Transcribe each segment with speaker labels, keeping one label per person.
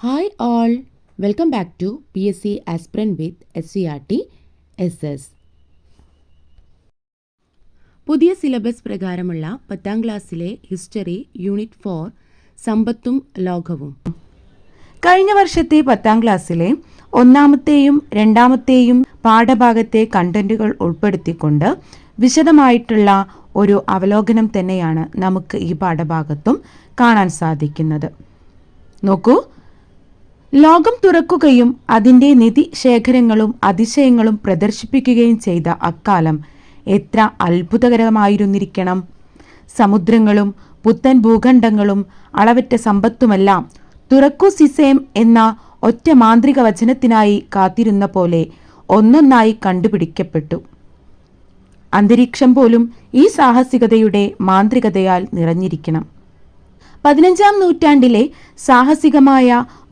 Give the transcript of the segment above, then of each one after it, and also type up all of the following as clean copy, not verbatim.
Speaker 1: Hi all, welcome back to PSC Aspirant with SCRT SS. പുതിയ syllabus പ്രകാരമുള്ള 10ാം ക്ലാസ്സിലെ history unit 4 സമ്പത്തും ലോകവും.
Speaker 2: കഴിഞ്ഞ വർഷത്തെ 10ാം ക്ലാസ്സിലെ ഒന്നാമത്തെയും രണ്ടാമത്തെയും പാഠഭാഗത്തെ കണ്ടന്റുകൾ ഉൾപ്പെടുത്തിക്കൊണ്ട് വിശദമായിട്ടുള്ള ഒരു അവലോകനം തന്നെയാണ് നമുക്ക് ഈ പാഠഭാഗത്തും കാണാൻ സാധിക്കുന്നത്. നോക്കൂ, ലോകം തുറക്കുകയും അതിൻ്റെ നിധി ശേഖരങ്ങളും അതിശയങ്ങളും പ്രദർശിപ്പിക്കുകയും ചെയ്ത അക്കാലം എത്ര അത്ഭുതകരമായിരുന്നിരിക്കണം. സമുദ്രങ്ങളും പുത്തൻ ഭൂഖണ്ഡങ്ങളും അളവറ്റ സമ്പത്തുമെല്ലാം തുറക്കൂ സിസേം എന്ന ഒറ്റ മാന്ത്രിക വചനത്തിനായി കാത്തിരുന്ന പോലെ ഒന്നൊന്നായി കണ്ടുപിടിക്കപ്പെട്ടു. അന്തരീക്ഷം പോലും ഈ സാഹസികതയുടെ മാന്ത്രികതയാൽ നിറഞ്ഞിരിക്കണം. 15ാം നൂറ്റാണ്ടിലെ സാഹസികമായ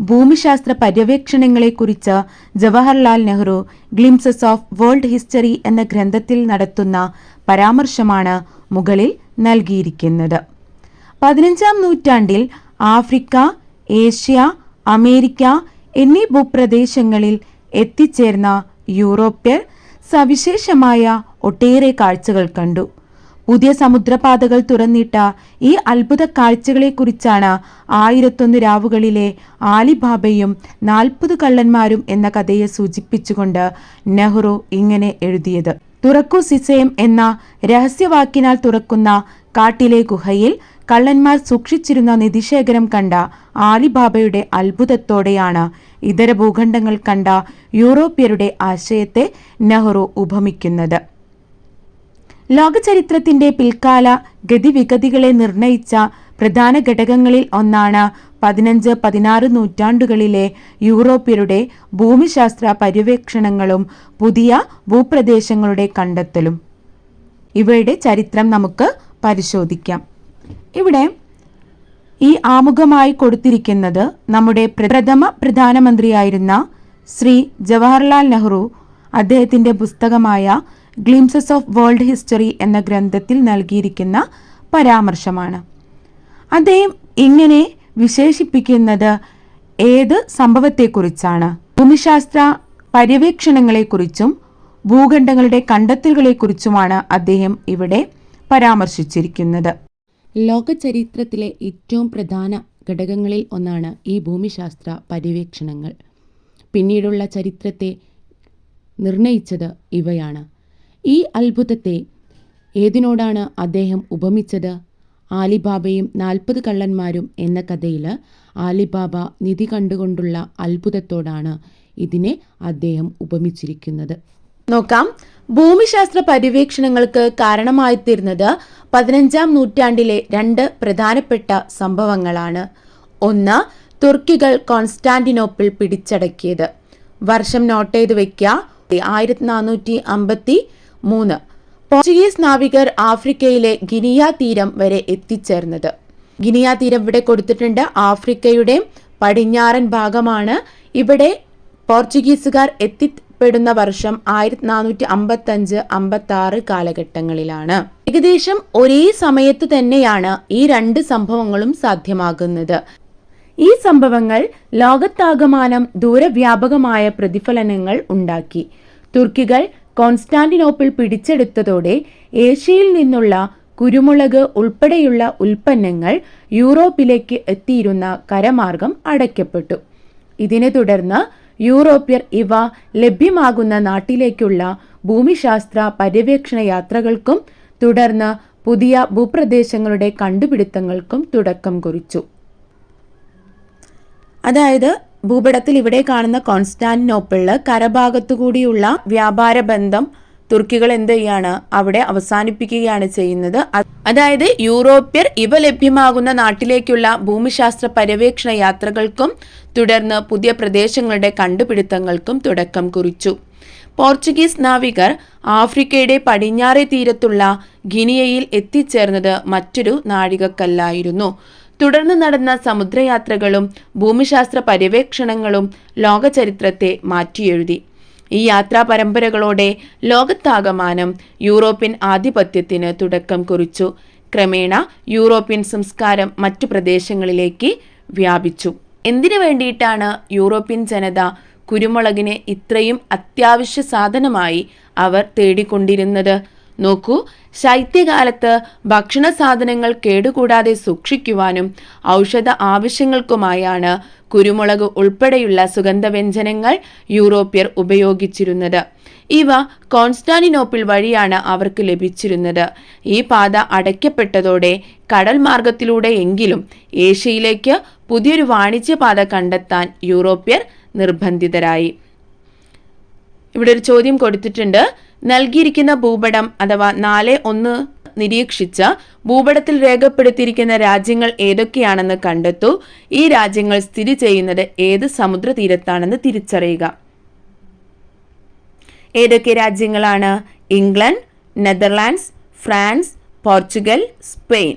Speaker 2: ഭൂമിശാസ്ത്ര പര്യവേക്ഷണങ്ങളെക്കുറിച്ച് Jawaharlal Nehru glimpses of world history എന്ന ഗ്രന്ഥത്തിൽ നടത്തുന്ന പരാമർശമാണ് മുകളിൽ നൽകിയിരിക്കുന്നത്. 15ാം നൂറ്റാണ്ടിൽ ആഫ്രിക്ക, ഏഷ്യ, അമേരിക്ക എന്നീ ഭൂപ്രദേശങ്ങളിൽ എത്തിച്ചേർന്ന യൂറോപ്യർ സവിശേഷമായ ഒട്ടേറെ കാഴ്ചകൾ കണ്ടു. പുതിയ സമുദ്രപാതകൾ തുറന്നിട്ട ഈ അത്ഭുത കാഴ്ചകളെക്കുറിച്ചാണ് 1001 രാവുകളിലെ ആലിബാബയും 40 കള്ളന്മാരും എന്ന കഥയെ സൂചിപ്പിച്ചുകൊണ്ട് നെഹ്റു ഇങ്ങനെ എഴുതിയത്. തുറക്കൂ സിസേം എന്ന രഹസ്യവാക്കിനാൽ തുറക്കുന്ന കാട്ടിലെ ഗുഹയിൽ കള്ളന്മാർ സൂക്ഷിച്ചിരുന്ന നിധിശേഖരം കണ്ട ആലിബാബയുടെ അത്ഭുതത്തോടെയാണ് ഇതര ഭൂഖണ്ഡങ്ങൾ കണ്ട യൂറോപ്യരുടെ ആശയത്തെ നെഹ്റു ഉപമിക്കുന്നത്. ലോകചരിത്രത്തിന്റെ പിൽക്കാല ഗതിവിഗതികളെ നിർണയിച്ച പ്രധാന ഘടകങ്ങളിൽ ഒന്നാണ് 15-16 നൂറ്റാണ്ടുകളിലെ യൂറോപ്യരുടെ ഭൂമിശാസ്ത്ര പര്യവേക്ഷണങ്ങളും പുതിയ ഭൂപ്രദേശങ്ങളുടെ കണ്ടെത്തലും. ഇവയുടെ ചരിത്രം നമുക്ക് പരിശോധിക്കാം. ഇവിടെ ഈ ആമുഖമായി കൊടുത്തിരിക്കുന്നത് നമ്മുടെ പ്രഥമ പ്രധാനമന്ത്രിയായിരുന്ന ശ്രീ ജവഹർലാൽ നെഹ്റു അദ്ദേഹത്തിൻ്റെ പുസ്തകമായ ഗ്ലിംസസ് ഓഫ് വേൾഡ് ഹിസ്റ്ററി എന്ന ഗ്രന്ഥത്തിൽ നൽകിയിരിക്കുന്ന പരാമർശമാണ്. അദ്ദേഹം ഇങ്ങനെ വിശേഷിപ്പിക്കുന്നത് ഏത് സംഭവത്തെക്കുറിച്ചാണ്? ഭൂമിശാസ്ത്ര പര്യവേക്ഷണങ്ങളെക്കുറിച്ചും ഭൂഖണ്ഡങ്ങളുടെ കണ്ടെത്തലുകളെക്കുറിച്ചുമാണ് അദ്ദേഹം ഇവിടെ പരാമർശിച്ചിരിക്കുന്നത്.
Speaker 1: ലോക ചരിത്രത്തിലെ ഏറ്റവും പ്രധാന ഘടകങ്ങളിൽ ഒന്നാണ് ഈ ഭൂമിശാസ്ത്ര പര്യവേക്ഷണങ്ങൾ. പിന്നീടുള്ള ചരിത്രത്തെ നിർണയിച്ചത് ഇവയാണ്. ഈ അത്ഭുതത്തെ ഏതിനോടാണ് അദ്ദേഹം ഉപമിച്ചത്? ആലിബാബയും 40 കള്ളന്മാരും എന്ന കഥയിൽ ആലിബാബ നിധി കണ്ടുകൊണ്ടുള്ള അത്ഭുതത്തോടാണ് ഇതിനെ അദ്ദേഹം ഉപമിച്ചിരിക്കുന്നത്.
Speaker 2: നോക്കാം, ഭൂമിശാസ്ത്ര പര്യവേക്ഷണങ്ങൾക്ക് കാരണമായിത്തീർന്നത് 15ാം നൂറ്റാണ്ടിലെ 2 പ്രധാനപ്പെട്ട സംഭവങ്ങളാണ്. ഒന്ന്, തുർക്കികൾ കോൺസ്റ്റാന്റിനോപ്പിൾ പിടിച്ചടക്കിയത്. വർഷം നോട്ട് ചെയ്ത് വയ്ക്കുക, 1453. പോർച്ചുഗീസ് നാവികർ ആഫ്രിക്കയിലെ ഗിനിയ തീരം വരെ എത്തിച്ചേർന്നത്. ഗിനിയ തീരം ഇവിടെ കൊടുത്തിട്ടുണ്ട്. ആഫ്രിക്കയുടെ പടിഞ്ഞാറൻ ഭാഗമാണ്. ഇവിടെ പോർച്ചുഗീസുകാർ എത്തിപ്പെടുന്ന വർഷം 1455-56 കാലഘട്ടങ്ങളിലാണ്. ഏകദേശം ഒരേ സമയത്ത് തന്നെയാണ് ഈ 2 സംഭവങ്ങളും സാധ്യമാകുന്നത്. ഈ സംഭവങ്ങൾ ലോകത്താകമാനം ദൂരവ്യാപകമായ പ്രതിഫലനങ്ങൾ ഉണ്ടാക്കി. തുർക്കികൾ കോൺസ്റ്റാന്റിനോപ്പിൾ പിടിച്ചെടുത്തതോടെ ഏഷ്യയിൽ നിന്നുള്ള കുരുമുളക് ഉൾപ്പെടെയുള്ള ഉൽപ്പന്നങ്ങൾ യൂറോപ്പിലേക്ക് എത്തിയിരുന്ന കരമാർഗം അടയ്ക്കപ്പെട്ടു. ഇതിനെ തുടർന്ന് യൂറോപ്യർ ഇവ ലഭ്യമാകുന്ന നാട്ടിലേക്കുള്ള ഭൂമിശാസ്ത്ര പര്യവേക്ഷണ യാത്രകൾക്കും തുടർന്ന് പുതിയ ഭൂപ്രദേശങ്ങളുടെ കണ്ടുപിടുത്തങ്ങൾക്കും തുടക്കം കുറിച്ചു. അതായത് ഭൂപടത്തിൽ ഇവിടെ കാണുന്ന കോൺസ്റ്റാന്റിനോപ്പിളില് കരഭാഗത്തുകൂടിയുള്ള വ്യാപാര ബന്ധം തുർക്കികൾ എന്ത് ചെയ്യാണ്? അവിടെ അവസാനിപ്പിക്കുകയാണ് ചെയ്യുന്നത്. അതായത് യൂറോപ്യർ ഇവ ലഭ്യമാകുന്ന നാട്ടിലേക്കുള്ള ഭൂമിശാസ്ത്ര പര്യവേക്ഷണ യാത്രകൾക്കും തുടർന്ന് പുതിയ പ്രദേശങ്ങളുടെ കണ്ടുപിടുത്തങ്ങൾക്കും തുടക്കം കുറിച്ചു. പോർച്ചുഗീസ് നാവികർ ആഫ്രിക്കയുടെ പടിഞ്ഞാറേ തീരത്തുള്ള ഗിനിയയിൽ എത്തിച്ചേർന്നത് മറ്റൊരു നാഴികക്കല്ലായിരുന്നു. തുടർന്ന് നടന്ന സമുദ്രയാത്രകളും ഭൂമിശാസ്ത്ര പര്യവേക്ഷണങ്ങളും ലോകചരിത്രത്തെ മാറ്റിയെഴുതി. ഈ യാത്രാ പരമ്പരകളോടെ ലോകത്താകമാനം യൂറോപ്യൻ ആധിപത്യത്തിന് തുടക്കം കുറിച്ചു. ക്രമേണ യൂറോപ്യൻ സംസ്കാരം മറ്റു പ്രദേശങ്ങളിലേക്ക് വ്യാപിച്ചു. എന്തിനു വേണ്ടിയിട്ടാണ് യൂറോപ്യൻ ജനത കുരുമുളകിനെ ഇത്രയും അത്യാവശ്യ സാധനമായി അവർ തേടിക്കൊണ്ടിരുന്നത്? നോക്കൂ, ശൈത്യകാലത്ത് ഭക്ഷണ സാധനങ്ങൾ കേടുകൂടാതെ സൂക്ഷിക്കുവാനും ഔഷധ ആവശ്യങ്ങൾക്കുമായാണ് കുരുമുളക് ഉൾപ്പെടെയുള്ള സുഗന്ധവ്യഞ്ജനങ്ങൾ യൂറോപ്യർ ഉപയോഗിച്ചിരുന്നത്. ഇവ കോൺസ്റ്റാന്റിനോപ്പിൾ വഴിയാണ് അവർക്ക് ലഭിച്ചിരുന്നത്. ഈ പാത അടയ്ക്കപ്പെട്ടതോടെ കടൽ മാർഗത്തിലൂടെയെങ്കിലും ഏഷ്യയിലേക്ക് പുതിയൊരു വാണിജ്യപാത കണ്ടെത്താൻ യൂറോപ്യർ നിർബന്ധിതരായി. ഇവിടെ ഒരു ചോദ്യം കൊടുത്തിട്ടുണ്ട്. നൽകിയിരിക്കുന്ന ഭൂപടം അഥവാ 4.1 നിരീക്ഷിച്ച ഭൂപടത്തിൽ രേഖപ്പെടുത്തിയിരിക്കുന്ന രാജ്യങ്ങൾ ഏതൊക്കെയാണെന്ന് കണ്ടെത്തൂ. ഈ രാജ്യങ്ങൾ സ്ഥിതി ചെയ്യുന്നത് ഏത് സമുദ്ര തീരത്താണെന്ന് തിരിച്ചറിയുക. ഏതൊക്കെ രാജ്യങ്ങളാണ്? England, Netherlands, France, Portugal, Spain.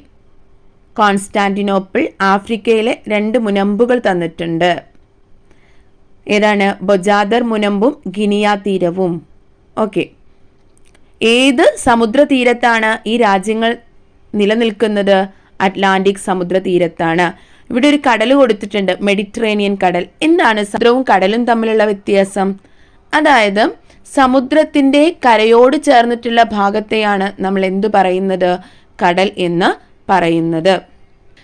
Speaker 2: Constantinople ആഫ്രിക്കയിലെ 2 മുനമ്പുകൾ തന്നിട്ടുണ്ട്. ഏതാണ്? ബൊജാദർ മുനമ്പും ഗിനിയ തീരവും. ഓക്കെ, ഏത് സമുദ്ര തീരത്താണ് ഈ രാജ്യങ്ങൾ നിലനിൽക്കുന്നത്? അറ്റ്ലാന്റിക് സമുദ്ര തീരത്താണ്. ഇവിടെ ഒരു കടൽ കൊടുത്തിട്ടുണ്ട്, മെഡിറ്ററേനിയൻ കടൽ. എന്താണ് സമുദ്രവും കടലും തമ്മിലുള്ള വ്യത്യാസം? അതായത് സമുദ്രത്തിന്റെ കരയോട് ചേർന്നിട്ടുള്ള ഭാഗത്തെയാണ് നമ്മൾ എന്തു പറയുന്നത്? കടൽ എന്ന് പറയുന്നത്.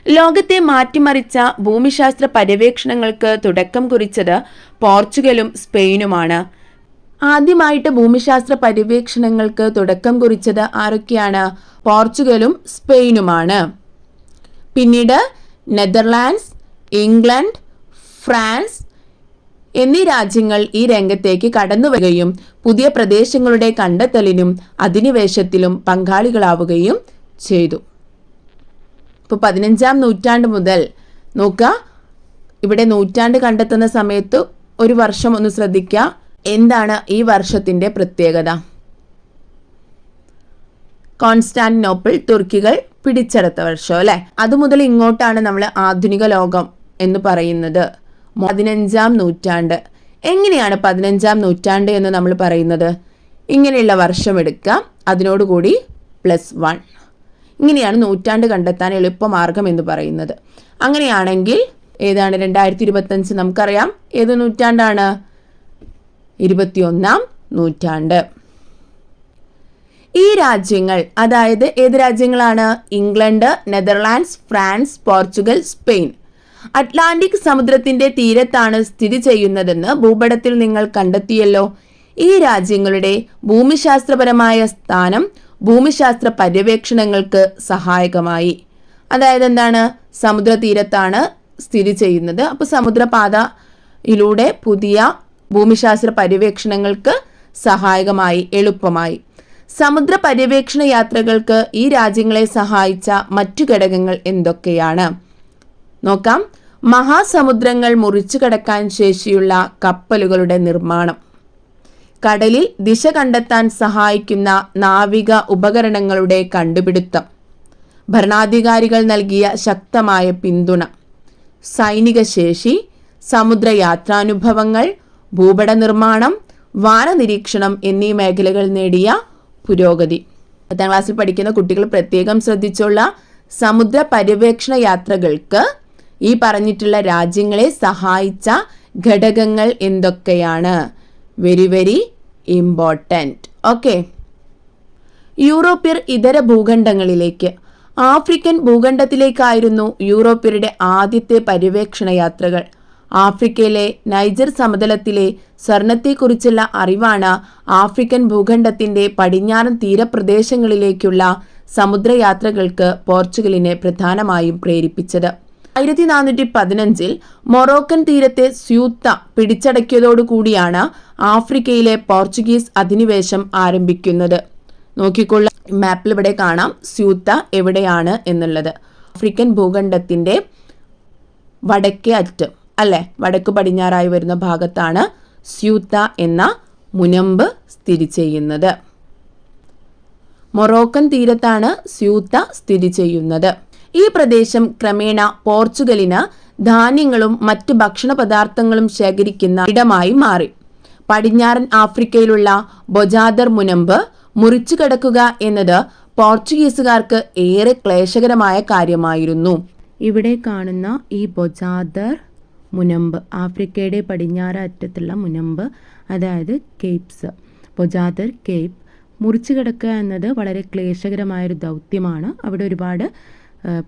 Speaker 2: ലോകത്തെ മാറ്റിമറിച്ച ഭൂമിശാസ്ത്ര പര്യവേക്ഷണങ്ങൾക്ക് തുടക്കം കുറിച്ചത് പോർച്ചുഗലും സ്പെയിനുമാണ്. ആദ്യമായിട്ട് ഭൂമിശാസ്ത്ര പര്യവേക്ഷണങ്ങൾക്ക് തുടക്കം കുറിച്ചത് ആരൊക്കെയാണ്? പോർച്ചുഗലും സ്പെയിനുമാണ്. പിന്നീട് നെതർലാൻഡ്സ്, ഇംഗ്ലണ്ട്, ഫ്രാൻസ് എന്നീ രാജ്യങ്ങൾ ഈ രംഗത്തേക്ക് കടന്നു വരികയും പുതിയ പ്രദേശങ്ങളുടെ കണ്ടെത്തലിനും അധിനിവേശത്തിലും പങ്കാളികളാവുകയും ചെയ്തു. ഇപ്പോൾ 15-ാം നൂറ്റാണ്ട് മുതൽ നോക്കുക, ഇവിടെ നൂറ്റാണ്ട് കണ്ടെത്തുന്ന സമയത്ത് ഒരു വർഷം ഒന്ന് ശ്രദ്ധിക്കുക. എന്താണ് ഈ വർഷത്തിന്റെ പ്രത്യേകത? കോൺസ്റ്റാന്റിനോപ്പിൾ തുർക്കികൾ പിടിച്ചെടുത്ത വർഷം അല്ലെ. അതുമുതൽ ഇങ്ങോട്ടാണ് നമ്മൾ ആധുനിക ലോകം എന്ന് പറയുന്നത്. 15-ാം നൂറ്റാണ്ട്. എങ്ങനെയാണ് 15-ാം നൂറ്റാണ്ട് എന്ന് നമ്മൾ പറയുന്നത്? ഇങ്ങനെയുള്ള വർഷം എടുക്കുക, അതിനോടുകൂടി +1. ഇങ്ങനെയാണ് നൂറ്റാണ്ട് കണ്ടെത്താൻ എളുപ്പമാർഗം എന്ന് പറയുന്നത്. അങ്ങനെയാണെങ്കിൽ ഏതാണ് 2025? നമുക്കറിയാം ഏത് നൂറ്റാണ്ടാണ്? 21-ാം നൂറ്റാണ്ട്. ഈ രാജ്യങ്ങൾ, അതായത് ഏത് രാജ്യങ്ങളാണ്? England, Netherlands, France, Portugal, Spain Atlantic സമുദ്രത്തിന്റെ തീരത്താണ് സ്ഥിതി ചെയ്യുന്നതെന്ന് ഭൂപടത്തിൽ നിങ്ങൾ കണ്ടെത്തിയല്ലോ. ഈ രാജ്യങ്ങളുടെ ഭൂമിശാസ്ത്രപരമായ സ്ഥാനം ഭൂമിശാസ്ത്ര പര്യവേക്ഷണങ്ങൾക്ക് സഹായകമായി. അതായത് എന്താണ്? സമുദ്ര തീരത്താണ് സ്ഥിതി ചെയ്യുന്നത്. അപ്പോൾ സമുദ്രപാതയിലൂടെ പുതിയ ഭൂമിശാസ്ത്ര പര്യവേക്ഷണങ്ങൾക്ക് സഹായകമായി, എളുപ്പമായി. സമുദ്ര പര്യവേക്ഷണ യാത്രകൾക്ക് ഈ രാജ്യങ്ങളെ സഹായിച്ച മറ്റു ഘടകങ്ങൾ എന്തൊക്കെയാണ്? നോക്കാം. മഹാസമുദ്രങ്ങൾ മുറിച്ചു കടക്കാൻ ശേഷിയുള്ള കപ്പലുകളുടെ നിർമ്മാണം, കടലിൽ ദിശ കണ്ടെത്താൻ സഹായിക്കുന്ന നാവിക ഉപകരണങ്ങളുടെ കണ്ടുപിടുത്തം, ഭരണാധികാരികൾ നൽകിയ ശക്തമായ പിന്തുണ, സൈനിക ശേഷി, സമുദ്രയാത്രാനുഭവങ്ങൾ, ഭൂപട നിർമ്മാണം, വാനനിരീക്ഷണം എന്നീ മേഖലകൾ നേടിയ പുരോഗതി. 10ാം ക്ലാസ്സിൽ പഠിക്കുന്ന കുട്ടികൾ പ്രത്യേകം ശ്രദ്ധിച്ചുള്ള സമുദ്ര പര്യവേക്ഷണ യാത്രകൾക്ക് ഈ പറഞ്ഞിട്ടുള്ള രാജ്യങ്ങളെ സഹായിച്ച ഘടകങ്ങൾ എന്തൊക്കെയാണ്? Very very important. ഓക്കെ. യൂറോപ്യർ ഇതര ഭൂഖണ്ഡങ്ങളിലേക്ക്, ആഫ്രിക്കൻ ഭൂഖണ്ഡത്തിലേക്കായിരുന്നു യൂറോപ്യരുടെ ആദ്യത്തെ പര്യവേക്ഷണ യാത്രകൾ. ആഫ്രിക്കയിലെ നൈജർ സമതലത്തിലെ സ്വർണത്തെക്കുറിച്ചുള്ള അറിവാണ് ആഫ്രിക്കൻ ഭൂഖണ്ഡത്തിന്റെ പടിഞ്ഞാറൻ തീരപ്രദേശങ്ങളിലേക്കുള്ള സമുദ്രയാത്രകൾക്ക് പോർച്ചുഗലിനെ പ്രധാനമായും പ്രേരിപ്പിച്ചത്. 1415 മൊറോക്കൻ തീരത്തെ സ്യൂത്ത പിടിച്ചടക്കിയതോടുകൂടിയാണ് ആഫ്രിക്കയിലെ പോർച്ചുഗീസ് അധിനിവേശം ആരംഭിക്കുന്നത്. നോക്കിക്കൊള്ള, മാപ്പിൽ ഇവിടെ കാണാം സ്യൂത്ത എവിടെയാണ് എന്നുള്ളത്. ആഫ്രിക്കൻ ഭൂഖണ്ഡത്തിന്റെ വടക്കേ അറ്റം അല്ലെ, വടക്കു പടിഞ്ഞാറായി വരുന്ന ഭാഗത്താണ് സ്യൂത്ത എന്ന മുനമ്പ് സ്ഥിതി ചെയ്യുന്നത്. മൊറോക്കൻ തീരത്താണ് സ്യൂത്ത സ്ഥിതി ചെയ്യുന്നത്. ഈ പ്രദേശം ക്രമേണ പോർച്ചുഗലിന് ധാന്യങ്ങളും മറ്റ് ഭക്ഷണ പദാർത്ഥങ്ങളും ശേഖരിക്കുന്ന ഇടമായി മാറി. പടിഞ്ഞാറൻ ആഫ്രിക്കയിലുള്ള ബൊജാദർ മുനമ്പ് മുറിച്ചു കടക്കുക എന്നത് പോർച്ചുഗീസുകാർക്ക് ഏറെ ക്ലേശകരമായ കാര്യമായിരുന്നു. ഇവിടെ കാണുന്ന ഈ ബൊജാദർ
Speaker 1: മുനമ്പ്, ആഫ്രിക്കയുടെ പടിഞ്ഞാറ് അറ്റത്തുള്ള മുനമ്പ്, അതായത് കേപ്സ്, പൊജാദർ കേപ്പ് മുറിച്ചു കിടക്കുക എന്നത് വളരെ ക്ലേശകരമായൊരു ദൗത്യമാണ്. അവിടെ ഒരുപാട്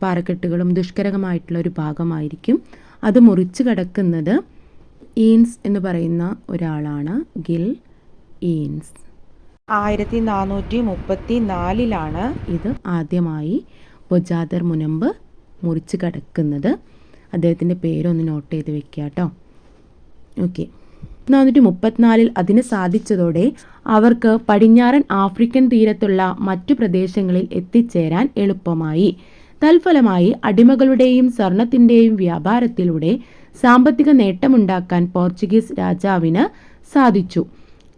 Speaker 1: പാറക്കെട്ടുകളും ദുഷ്കരമായിട്ടുള്ള ഒരു ഭാഗമായിരിക്കും. അത് മുറിച്ചു കടക്കുന്നത് ഈൻസ് എന്ന് പറയുന്ന ഒരാളാണ്, ഗിൽ ഈൻസ്.
Speaker 2: 1434
Speaker 1: ഇത് ആദ്യമായി പൊജാദർ മുനമ്പ് മുറിച്ചു കടക്കുന്നത്. അദ്ദേഹത്തിൻ്റെ പേരൊന്ന് നോട്ട് ചെയ്ത് വെക്കുക കേട്ടോ. ഓക്കെ. 1434 അതിന് സാധിച്ചതോടെ അവർക്ക് പടിഞ്ഞാറൻ ആഫ്രിക്കൻ തീരത്തുള്ള മറ്റു പ്രദേശങ്ങളിൽ എത്തിച്ചേരാൻ എളുപ്പമായി. തൽഫലമായി അടിമകളുടെയും സ്വർണത്തിൻ്റെയും വ്യാപാരത്തിലൂടെ സാമ്പത്തിക നേട്ടമുണ്ടാക്കാൻ പോർച്ചുഗീസ് രാജാവിന് സാധിച്ചു.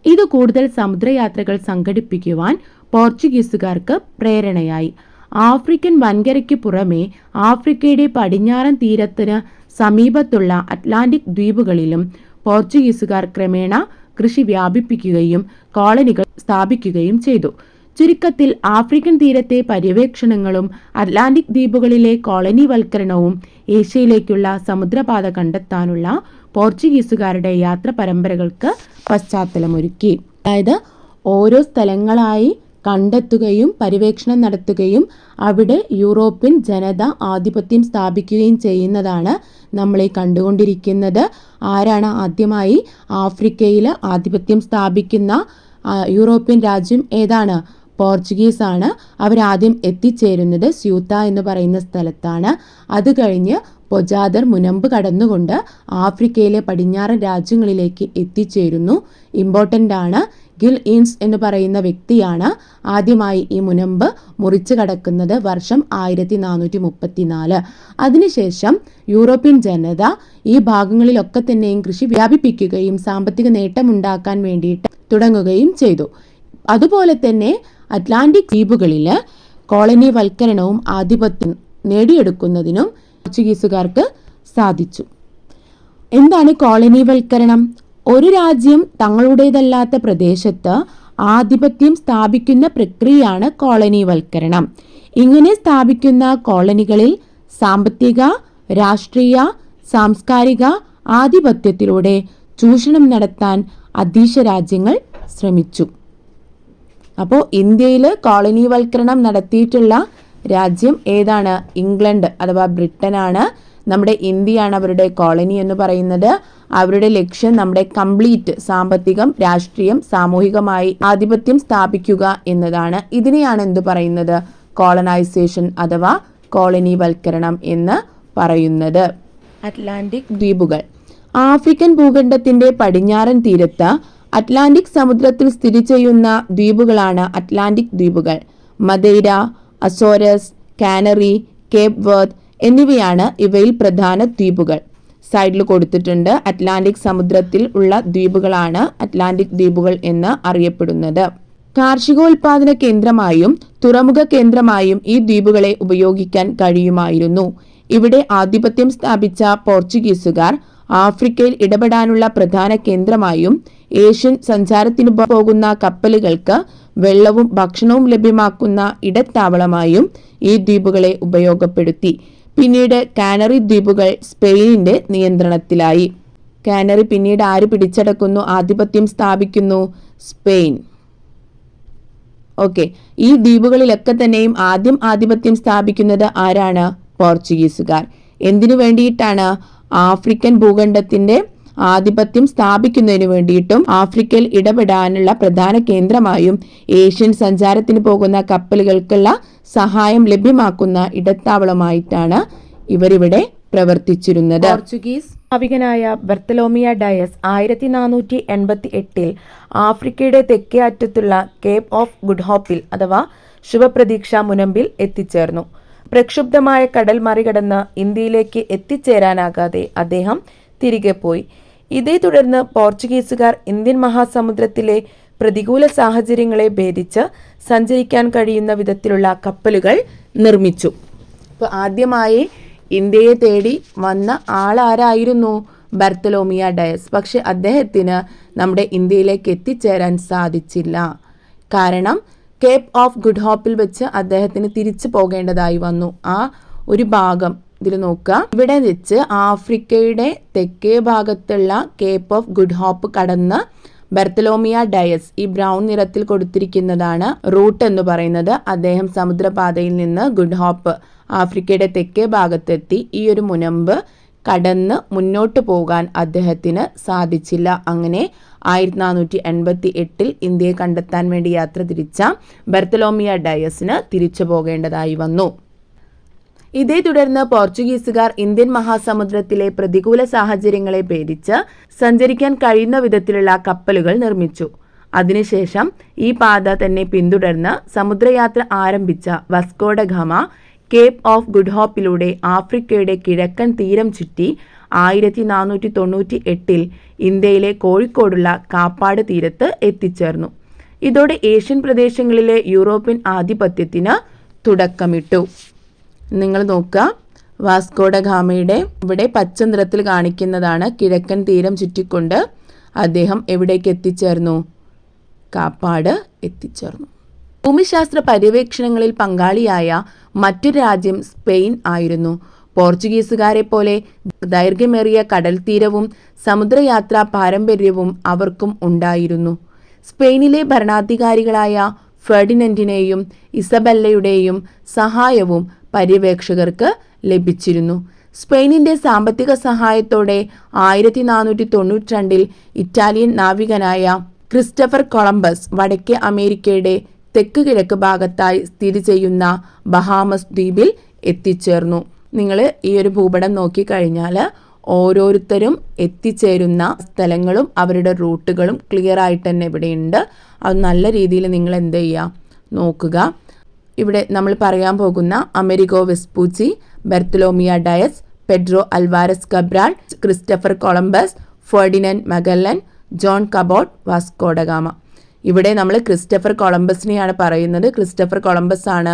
Speaker 1: ഇത് കൂടുതൽ സമുദ്രയാത്രകൾ സംഘടിപ്പിക്കുവാൻ പോർച്ചുഗീസുകാർക്ക് പ്രേരണയായി. ആഫ്രിക്കൻ വൻകരയ്ക്ക് പുറമെ ആഫ്രിക്കയുടെ പടിഞ്ഞാറൻ തീരത്തിന് സമീപത്തുള്ള അറ്റ്ലാന്റിക് ദ്വീപുകളിലും പോർച്ചുഗീസുകാർ ക്രമേണ കൃഷി വ്യാപിപ്പിക്കുകയും കോളനികൾ സ്ഥാപിക്കുകയും ചെയ്തു. ചുരുക്കത്തിൽ ആഫ്രിക്കൻ തീരത്തെ പര്യവേക്ഷണങ്ങളും അറ്റ്ലാന്റിക് ദ്വീപുകളിലെ കോളനിവൽക്കരണവും ഏഷ്യയിലേക്കുള്ള സമുദ്രപാത കണ്ടെത്താനുള്ള പോർച്ചുഗീസുകാരുടെ യാത്ര പരമ്പരകൾക്ക് പശ്ചാത്തലമൊരുക്കി. അതായത് ഓരോ സ്ഥലങ്ങളായി കണ്ടെത്തുകയും പര്യവേക്ഷണം നടത്തുകയും അവിടെ യൂറോപ്യൻ ജനത ആധിപത്യം സ്ഥാപിക്കുകയും ചെയ്യുന്നതാണ് നമ്മളീ കണ്ടുകൊണ്ടിരിക്കുന്നത്. ആരാണ് ആദ്യമായി ആഫ്രിക്കയിൽ ആധിപത്യം സ്ഥാപിക്കുന്ന യൂറോപ്യൻ രാജ്യം ഏതാണ്? പോർച്ചുഗീസ് ആണ്. അവരാദ്യം എത്തിച്ചേരുന്നത് സ്യൂത്ത എന്ന് പറയുന്ന സ്ഥലത്താണ്. അത് കഴിഞ്ഞ് പൊജാദർ മുനമ്പ് കടന്നുകൊണ്ട് ആഫ്രിക്കയിലെ പടിഞ്ഞാറൻ രാജ്യങ്ങളിലേക്ക് എത്തിച്ചേരുന്നു. ഇമ്പോർട്ടൻ്റ് ആണ്. ഗിൽ ഈൻസ് എന്ന് പറയുന്ന വ്യക്തിയാണ് ആദ്യമായി ഈ മുനമ്പ് മുറിച്ചു കടക്കുന്നത്. വർഷം 1434. അതിനുശേഷം യൂറോപ്യൻ ജനത ഈ ഭാഗങ്ങളിലൊക്കെ തന്നെയും കൃഷി വ്യാപിപ്പിക്കുകയും സാമ്പത്തിക നേട്ടമുണ്ടാക്കാൻ വേണ്ടിയിട്ട് തുടങ്ങുകയും ചെയ്തു. അതുപോലെ തന്നെ അറ്റ്ലാന്റിക് ദ്വീപുകളിൽ കോളനിവൽക്കരണവും ആധിപത്യം നേടിയെടുക്കുന്നതിനും പോർച്ചുഗീസുകാർക്ക് സാധിച്ചു. എന്താണ് കോളനിവൽക്കരണം? ഒരു രാജ്യം തങ്ങളുടേതല്ലാത്ത പ്രദേശത്ത് ആധിപത്യം സ്ഥാപിക്കുന്ന പ്രക്രിയയാണ് കോളനിവൽക്കരണം. ഇങ്ങനെ സ്ഥാപിക്കുന്ന കോളനികളിൽ സാമ്പത്തിക, രാഷ്ട്രീയ, സാംസ്കാരിക ആധിപത്യത്തിലൂടെ ചൂഷണം നടത്താൻ അധീശ രാജ്യങ്ങൾ ശ്രമിച്ചു. അപ്പോൾ ഇന്ത്യയിൽ കോളനിവൽക്കരണം നടത്തിയിട്ടുള്ള രാജ്യം ഏതാണ്? ഇംഗ്ലണ്ട് അഥവാ ബ്രിട്ടനാണ്. നമ്മുടെ ഇന്ത്യയാണ് അവരുടെ കോളനി എന്ന് പറയുന്നത്. അവരുടെ ലക്ഷ്യം നമ്മുടെ കംപ്ലീറ്റ് സാമ്പത്തികം, രാഷ്ട്രീയം, സാമൂഹികമായി ആധിപത്യം സ്ഥാപിക്കുക എന്നതാണ്. ഇതിനെയാണ് എന്ത് പറയുന്നത്? കോളനൈസേഷൻ അഥവാ കോളനിവൽക്കരണം എന്ന് പറയുന്നത്. അറ്റ്ലാന്റിക് ദ്വീപുകൾ. ആഫ്രിക്കൻ ഭൂഖണ്ഡത്തിന്റെ പടിഞ്ഞാറൻ തീരത്ത് അറ്റ്ലാന്റിക് സമുദ്രത്തിൽ സ്ഥിതി ചെയ്യുന്ന ദ്വീപുകളാണ് അറ്റ്ലാന്റിക് ദ്വീപുകൾ. മദൈര, അസോരസ്, കാനറി, കേപ്പ് വെർത്ത് എന്നിവയാണ് ഇവയിൽ പ്രധാന ദ്വീപുകൾ. സൈഡിൽ കൊടുത്തിട്ടുണ്ട്. അറ്റ്ലാന്റിക് സമുദ്രത്തിൽ ഉള്ള ദ്വീപുകളാണ് അറ്റ്ലാന്റിക് ദ്വീപുകൾ എന്ന് അറിയപ്പെടുന്നത്. കാർഷികോൽപാദന കേന്ദ്രമായും തുറമുഖ കേന്ദ്രമായും ഈ ദ്വീപുകളെ ഉപയോഗിക്കാൻ കഴിയുമായിരുന്നു. ഇവിടെ ആധിപത്യം സ്ഥാപിച്ച പോർച്ചുഗീസുകാർ ആഫ്രിക്കയിൽ ഇടപെടാനുള്ള പ്രധാന കേന്ദ്രമായും ഏഷ്യൻ സഞ്ചാരത്തിന് പോകുന്ന കപ്പലുകൾക്ക് വെള്ളവും ഭക്ഷണവും ലഭ്യമാക്കുന്ന ഇടത്താവളമായും ഈ ദ്വീപുകളെ ഉപയോഗപ്പെടുത്തി. പിന്നീട് കാനറി ദ്വീപുകൾ സ്പെയിനിന്റെ നിയന്ത്രണത്തിലായി. കാനറി പിന്നീട് ആര് പിടിച്ചടക്കുന്നു, ആധിപത്യം സ്ഥാപിക്കുന്നു? സ്പെയിൻ. ഓക്കെ. ഈ ദ്വീപുകളിലൊക്കെ തന്നെയും ആദ്യം ആധിപത്യം സ്ഥാപിക്കുന്നത് ആരാണ്? പോർച്ചുഗീസുകാർ. എന്തിനു വേണ്ടിയിട്ടാണ്? ആഫ്രിക്കൻ ഭൂഖണ്ഡത്തിന്റെ ആധിപത്യം സ്ഥാപിക്കുന്നതിന് വേണ്ടിയിട്ടും ആഫ്രിക്കയിൽ ഇടപെടാനുള്ള പ്രധാന കേന്ദ്രമായും ഏഷ്യൻ സഞ്ചാരത്തിന് പോകുന്ന കപ്പലുകൾക്കുള്ള സഹായം ലഭ്യമാക്കുന്ന ഇടത്താവളമായിട്ടാണ് ഇവരിവിടെ പ്രവർത്തിച്ചിരുന്നത്. പോർച്ചുഗീസ് നാവികനായ ബർത്തലോമിയ ഡയസ് 1488 ആഫ്രിക്കയുടെ തെക്കേ അറ്റത്തുള്ള കേപ്പ് ഓഫ് ഗുഡ് ഹോപ്പിൽ അഥവാ ശുഭപ്രതീക്ഷ മുനമ്പിൽ എത്തിച്ചേർന്നു. പ്രക്ഷുബ്ധമായ കടൽ മറികടന്ന് ഇന്ത്യയിലേക്ക് എത്തിച്ചേരാനാകാതെ അദ്ദേഹം തിരികെ പോയി. ഇതേ തുടർന്ന് പോർച്ചുഗീസുകാർ ഇന്ത്യൻ മഹാസമുദ്രത്തിലെ പ്രതികൂല സാഹചര്യങ്ങളെ ഭേദിച്ച് സഞ്ചരിക്കാൻ കഴിയുന്ന വിധത്തിലുള്ള കപ്പലുകൾ നിർമ്മിച്ചു. അപ്പോൾ ആദ്യമായി ഇന്ത്യയെ തേടി വന്ന ആളാരായിരുന്നു? Bartolomeu Diaz. പക്ഷെ അദ്ദേഹത്തിന് നമ്മുടെ ഇന്ത്യയിലേക്ക് എത്തിച്ചേരാൻ സാധിച്ചില്ല. കാരണം കേപ്പ് ഓഫ് ഗുഡ് ഹോപ്പിൽ വെച്ച് അദ്ദേഹത്തിന് തിരിച്ചു പോകേണ്ടതായി വന്നു. ആ ഒരു ഭാഗം
Speaker 2: ഇതിൽ നോക്കുക, ഇവിടെ വെച്ച് ആഫ്രിക്കയുടെ തെക്കേ ഭാഗത്തുള്ള കേപ്പ് ഓഫ് ഗുഡ് ഹോപ്പ് കടന്ന് ബർത്തലോമിയ ഡയസ്, ഈ ബ്രൗൺ നിറത്തിൽ കൊടുത്തിരിക്കുന്നതാണ് റൂട്ട് എന്ന് പറയുന്നത്. അദ്ദേഹം സമുദ്രപാതയിൽ നിന്ന് ഗുഡ് ഹോപ്പ് ആഫ്രിക്കയുടെ തെക്കേ ഭാഗത്തെത്തി. ഈ ഒരു മുനമ്പ് കടന്ന് മുന്നോട്ട് പോകാൻ അദ്ദേഹത്തിന് സാധിച്ചില്ല. അങ്ങനെ 1488 ഇന്ത്യയെ കണ്ടെത്താൻ വേണ്ടി യാത്ര തിരിച്ച ബർത്തലോമിയ ഡയസിന് തിരിച്ചു പോകേണ്ടതായി വന്നു. ഇതേ തുടർന്ന് പോർച്ചുഗീസുകാർ ഇന്ത്യൻ മഹാസമുദ്രത്തിലെ പ്രതികൂല സാഹചര്യങ്ങളെ ഭേദിച്ച് സഞ്ചരിക്കാൻ കഴിയുന്ന വിധത്തിലുള്ള കപ്പലുകൾ നിർമ്മിച്ചു. അതിനുശേഷം ഈ പാത തന്നെ പിന്തുടർന്ന് സമുദ്രയാത്ര ആരംഭിച്ച Vasco da Gama cape of good ഹോപ്പിലൂടെ ആഫ്രിക്കയുടെ കിഴക്കൻ തീരം ചുറ്റി 1498 ഇന്ത്യയിലെ കോഴിക്കോടുള്ള കാപ്പാട് തീരത്ത് എത്തിച്ചേർന്നു. ഇതോടെ ഏഷ്യൻ പ്രദേശങ്ങളിലെ യൂറോപ്യൻ ആധിപത്യത്തിന് തുടക്കമിട്ടു. നിങ്ങൾ നോക്കുക, വാസ്കോ ഡ ഗാമയുടെ ഇവിടെ പച്ച നിറത്തിൽ കാണിക്കുന്നതാണ് കിഴക്കൻ തീരം ചുറ്റിക്കൊണ്ട് അദ്ദേഹം എവിടേക്ക് എത്തിച്ചേർന്നു? കാപ്പാട് എത്തിച്ചേർന്നു. ഭൂമിശാസ്ത്ര പര്യവേക്ഷണങ്ങളിൽ പങ്കാളിയായ മറ്റൊരു രാജ്യം സ്പെയിൻ ആയിരുന്നു. പോർച്ചുഗീസുകാരെ പോലെ ദൈർഘ്യമേറിയ കടൽ തീരവും സമുദ്രയാത്രാ പാരമ്പര്യവും അവർക്കും ഉണ്ടായിരുന്നു. സ്പെയിനിലെ ഭരണാധികാരികളായ ഫെർഡിനൻഡിനെയും ഇസബെല്ലയുടെയും സഹായവും പര്യവേക്ഷകർക്ക് ലഭിച്ചിരുന്നു. സ്പെയിനിന്റെ സാമ്പത്തിക സഹായത്തോടെ 1492 ഇറ്റാലിയൻ നാവികനായ ക്രിസ്റ്റഫർ കൊളംബസ് വടക്കേ അമേരിക്കയുടെ തെക്ക് കിഴക്ക് ഭാഗത്തായി സ്ഥിതി ചെയ്യുന്ന ബഹാമസ് ദ്വീപിൽ എത്തിച്ചേർന്നു. നിങ്ങൾ ഈ ഒരു ഭൂപടം നോക്കിക്കഴിഞ്ഞാൽ ഓരോരുത്തരും എത്തിച്ചേരുന്ന സ്ഥലങ്ങളും അവരുടെ റൂട്ടുകളും ക്ലിയർ ആയിട്ട് തന്നെ ഇവിടെയുണ്ട്. അത് നല്ല രീതിയിൽ നിങ്ങൾ എന്ത് ചെയ്യുക, നോക്കുക. ഇവിടെ നമ്മൾ പറയാൻ പോകുന്ന Amerigo Vespucci, Bartolomeu Dias, Pedro Alvares Cabral, Christopher Columbus, Ferdinand Magellan, John Cabot, Vasco da Gama. ഇവിടെ നമ്മൾ ക്രിസ്റ്റഫർ കൊളംബസിനെയാണ് പറയുന്നത്. ക്രിസ്റ്റഫർ കൊളംബസ് ആണ്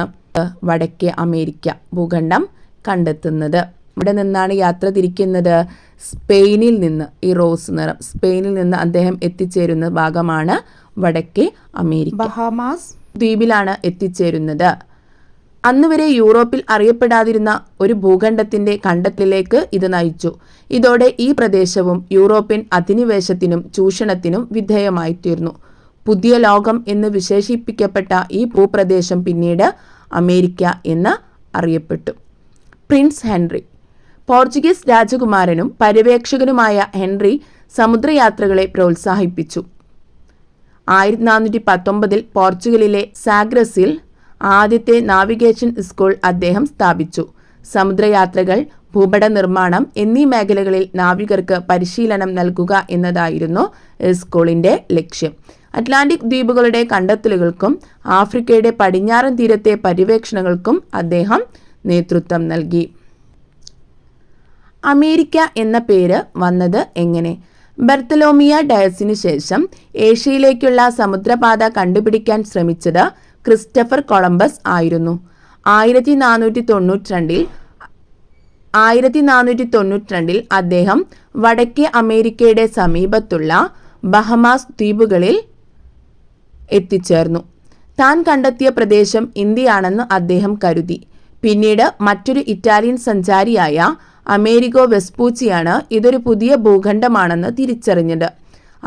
Speaker 2: വടക്കേ അമേരിക്ക ഭൂഖണ്ഡം കണ്ടെത്തുന്നത്. ഇവിടെ നിന്നാണ് യാത്ര തിരിക്കുന്നത്? സ്പെയിനിൽ നിന്ന്. ഈ റോസ് നിറം സ്പെയിനിൽ നിന്ന് അദ്ദേഹം എത്തിച്ചേരുന്ന ഭാഗമാണ് വടക്കേ അമേരിക്ക. ബഹാമാസ് ദ്വീപിലാണ് എത്തിച്ചേരുന്നത്. അന്നുവരെ യൂറോപ്പിൽ അറിയപ്പെടാതിരുന്ന ഒരു ഭൂഖണ്ഡത്തിന്റെ കണ്ടെത്തലിലേക്ക് ഇത് നയിച്ചു. ഇതോടെ ഈ പ്രദേശവും യൂറോപ്യൻ അധിനിവേശത്തിനും ചൂഷണത്തിനും വിധേയമായി തീർന്നു. പുതിയ ലോകം എന്ന് വിശേഷിപ്പിക്കപ്പെട്ട ഈ ഭൂപ്രദേശം പിന്നീട് അമേരിക്ക എന്ന് അറിയപ്പെട്ടു. Prince Henry. പോർച്ചുഗീസ് രാജകുമാരനും പര്യവേക്ഷകനുമായ ഹെൻറി സമുദ്രയാത്രകളെ പ്രോത്സാഹിപ്പിച്ചു. 1419 പോർച്ചുഗലിലെ സാഗ്രസിൽ ആദ്യത്തെ നാവിഗേഷൻ സ്കൂൾ അദ്ദേഹം സ്ഥാപിച്ചു. സമുദ്രയാത്രകൾ, ഭൂപട നിർമ്മാണം എന്നീ മേഖലകളിൽ നാവികർക്ക് പരിശീലനം നൽകുക എന്നതായിരുന്നു സ്കൂളിന്റെ ലക്ഷ്യം. അറ്റ്ലാന്റിക് ദ്വീപുകളുടെ കണ്ടെത്തലുകൾക്കും ആഫ്രിക്കയുടെ പടിഞ്ഞാറൻ തീരത്തെ പര്യവേക്ഷണങ്ങൾക്കും അദ്ദേഹം നേതൃത്വം നൽകി. അമേരിക്ക എന്ന പേര് വന്നത് എങ്ങനെ? ബർത്തലോമിയ ഡയസിനു ശേഷം ഏഷ്യയിലേക്കുള്ള സമുദ്രപാത കണ്ടുപിടിക്കാൻ ശ്രമിച്ചത് ക്രിസ്റ്റഫർ കൊളംബസ് ആയിരുന്നു. 1492 അദ്ദേഹം വടക്കേ അമേരിക്കയുടെ സമീപത്തുള്ള ബഹമാസ് ദ്വീപുകളിൽ എത്തിച്ചേർന്നു. താൻ കണ്ടെത്തിയ പ്രദേശം ഇന്ത്യയാണെന്ന് അദ്ദേഹം കരുതി. പിന്നീട് മറ്റൊരു ഇറ്റാലിയൻ സഞ്ചാരിയായ അമേരിഗോ വെസ്പൂച്ചിയാണ് ഇതൊരു പുതിയ ഭൂഖണ്ഡമാണെന്ന് തിരിച്ചറിഞ്ഞത്.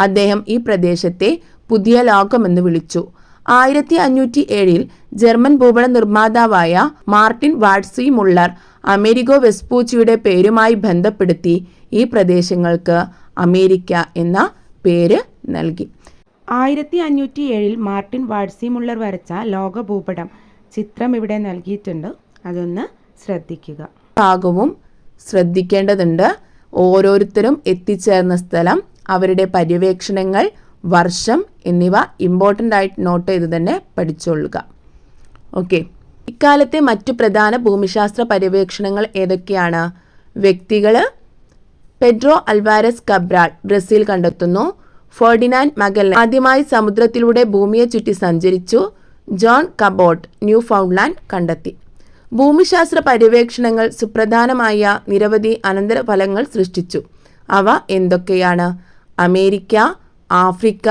Speaker 2: അദ്ദേഹം ഈ പ്രദേശത്തെ പുതിയ ലോകമെന്ന് വിളിച്ചു. 1507 ജർമ്മൻ ഭൂപട നിർമ്മാതാവായ മാർട്ടിൻ വാട്സി മുള്ളർ അമേരിഗോ വെസ്പൂച്ചിയുടെ പേരുമായി ബന്ധപ്പെടുത്തി ഈ പ്രദേശങ്ങൾക്ക് അമേരിക്ക എന്ന പേര് നൽകി.
Speaker 1: 1507 മാർട്ടിൻ വാട്സി മുള്ളർ വരച്ച ലോക ഭൂപടം ചിത്രം ഇവിടെ നൽകിയിട്ടുണ്ട്. അതൊന്ന് ശ്രദ്ധിക്കുക.
Speaker 2: ഭാഗവും ശ്രദ്ധിക്കേണ്ടതുണ്ട്. ഓരോരുത്തരും എത്തിച്ചേർന്ന സ്ഥലം, അവരുടെ പര്യവേക്ഷണങ്ങൾ, വർഷം എന്നിവ ഇമ്പോർട്ടൻ്റ് ആയിട്ട് നോട്ട് ചെയ്ത് തന്നെ പഠിച്ചോളുക. ഓക്കെ. ഇക്കാലത്തെ മറ്റു പ്രധാന ഭൂമിശാസ്ത്ര പര്യവേക്ഷണങ്ങൾ ഏതൊക്കെയാണ്? വ്യക്തികൾ: പെഡ്രോ അൽവാരസ് കബ്രാൾ ബ്രസീൽ കണ്ടെത്തുന്നു. ഫെർഡിനാൻഡ് മഗല്ലൻ ആദ്യമായി സമുദ്രത്തിലൂടെ ഭൂമിയെ ചുറ്റി സഞ്ചരിച്ചു. ജോൺ കബോട്ട് ന്യൂ ഫൗണ്ട്ലാൻഡ് കണ്ടെത്തി. ഭൂമിശാസ്ത്ര പര്യവേക്ഷണങ്ങൾ സുപ്രധാനമായ നിരവധി അനന്തരഫലങ്ങൾ സൃഷ്ടിച്ചു. അവ എന്തൊക്കെയാണ്? അമേരിക്ക, ആഫ്രിക്ക,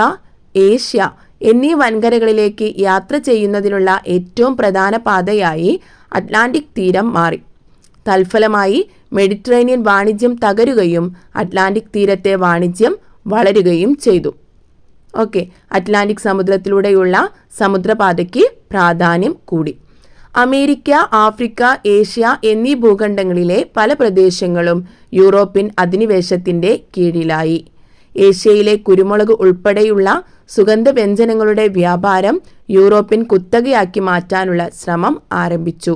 Speaker 2: ഏഷ്യ എന്നീ വൻകരകളിലേക്ക് യാത്ര ചെയ്യുന്നതിനുള്ള ഏറ്റവും പ്രധാന പാതയായി അറ്റ്ലാന്റിക് തീരം മാറി. തൽഫലമായി മെഡിറ്ററേനിയൻ വാണിജ്യം തകരുകയും അറ്റ്ലാന്റിക് തീരത്തെ വാണിജ്യം വളരുകയും ചെയ്തു. ഓക്കെ, അറ്റ്ലാന്റിക് സമുദ്രത്തിലൂടെയുള്ള സമുദ്രപാതയ്ക്ക് പ്രാധാന്യം കൂടി. അമേരിക്ക, ആഫ്രിക്ക, ഏഷ്യ എന്നീ ഭൂഖണ്ഡങ്ങളിലെ പല പ്രദേശങ്ങളും യൂറോപ്യൻ അധിനിവേശത്തിന്റെ കീഴിലായി. ഏഷ്യയിലെ കുരുമുളക് ഉൾപ്പെടെയുള്ള സുഗന്ധവ്യഞ്ജനങ്ങളുടെ വ്യാപാരം യൂറോപ്യൻ കുത്തകയാക്കി മാറ്റാനുള്ള ശ്രമം ആരംഭിച്ചു.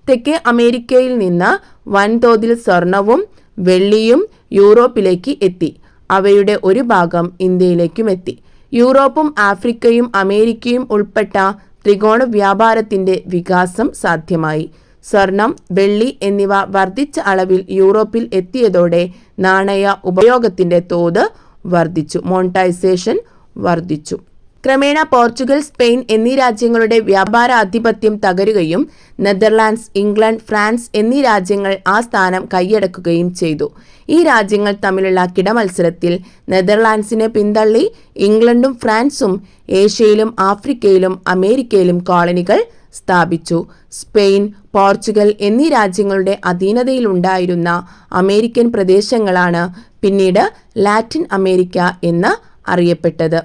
Speaker 2: തെക്കേ അമേരിക്കയിൽ നിന്ന് വൻതോതിൽ സ്വർണവും വെള്ളിയും യൂറോപ്പിലേക്ക് എത്തി. അവയുടെ ഒരു ഭാഗം ഇന്ത്യയിലേക്കും എത്തി. യൂറോപ്പും ആഫ്രിക്കയും അമേരിക്കയും ഉൾപ്പെട്ട ത്രികോണ വ്യാപാരത്തിന്റെ വികാസം സാധ്യമായി. സ്വർണം, വെള്ളി എന്നിവ വർദ്ധിച്ച അളവിൽ യൂറോപ്പിൽ എത്തിയതോടെ നാണയ ഉപയോഗത്തിന്റെ തോത് വർദ്ധിച്ചു, മോണിറ്റൈസേഷൻ വർദ്ധിച്ചു. ക്രമേണ പോർച്ചുഗൽ, സ്പെയിൻ എന്നീ രാജ്യങ്ങളുടെ വ്യാപാര ആധിപത്യം തകരുകയും നെതർലാൻഡ്സ്, ഇംഗ്ലണ്ട്, ഫ്രാൻസ് എന്നീ രാജ്യങ്ങൾ ആ സ്ഥാനം കൈയടക്കുകയും ചെയ്തു. ഈ രാജ്യങ്ങൾ തമ്മിലുള്ള കിടമത്സരത്തിൽ നെതർലാൻഡ്സിനെ പിന്തള്ളി ഇംഗ്ലണ്ടും ഫ്രാൻസും ഏഷ്യയിലും ആഫ്രിക്കയിലും അമേരിക്കയിലും കോളനികൾ സ്ഥാപിച്ചു. സ്പെയിൻ, പോർച്ചുഗൽ എന്നീ രാജ്യങ്ങളുടെ അധീനതയിലുണ്ടായിരുന്ന അമേരിക്കൻ പ്രദേശങ്ങളാണ് പിന്നീട് ലാറ്റിൻ അമേരിക്ക എന്ന് അറിയപ്പെട്ടത്.